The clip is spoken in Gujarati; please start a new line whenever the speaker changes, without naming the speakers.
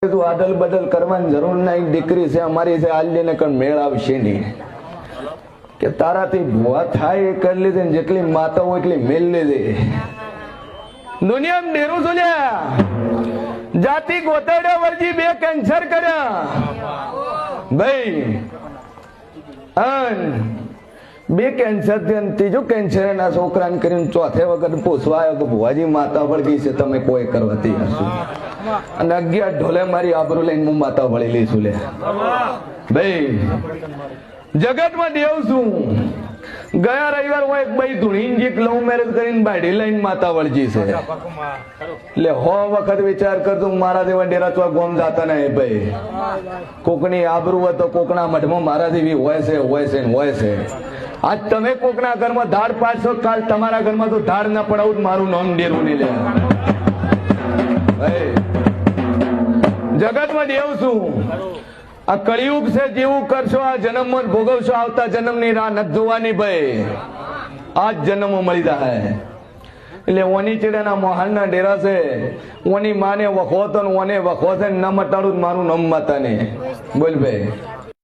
તું આદલ બદલ કરવાની જરૂર નહીં, દીકરી છે અમારી છે, આલ્ય ને કણ મેળ આવશે નહીં કે તારાથી ભૂવા થાય એ કરી લીધી ને જેટલી માતા હોય એટલી મેલ લીધી. દુનિયામાં ડેરું સુલ્યા જાતિ ગોતડ્યા વર્જી બે કેન્સર કર્યા ભાઈ, બે કેન્સર થી ત્રીજું કેન્સર એના છોકરાને કરીને ચોથે વખત પૂછવા આવ્યો કે ભુવાજી માતા વળગી છે તમે કોઈ કરવાતી હશો, અને 11 ઢોલે મારી આબરૂ લઈને હું માતા વળી લઈશું લે ભાઈ. જગતમાં દેવ છું. ગયા રવિવાર હું એક ભાઈ ધૂણી લવ મેરેજ કરીને બાયડી લઈને માતા વળજી છે એટલે 100 વખત વિચાર કરતો મારા જેવા ડેરા તો ગોમ જાતા નહીં ભાઈ. કોકની આબરૂ હોય તો કોકના મઢમાં મારા જેવી હોય છે હોય છે. આજ તમે કોકના ઘરમાં ધાડ પાડશો, કાલ તમારા ઘરમાં તો ધાડ ના પડાવું મારું નામ ડેરું નહીં લે ભાઈ. જગતમાં દેવ છું. આ કળિયુગ છે, જેવું કરશો આ જન્મ ભોગવશો, આવતા જન્મની રાહ નથી જોવાની ભાઈ. આ જ જન્મ મળી જાય એટલે ઓની ચેડાના મોહાલના ડેરા છે, ઓની માને વખો તો ઓને વખો છે, ન મટાડું મારું નામ માતા ને બોલ ભાઈ.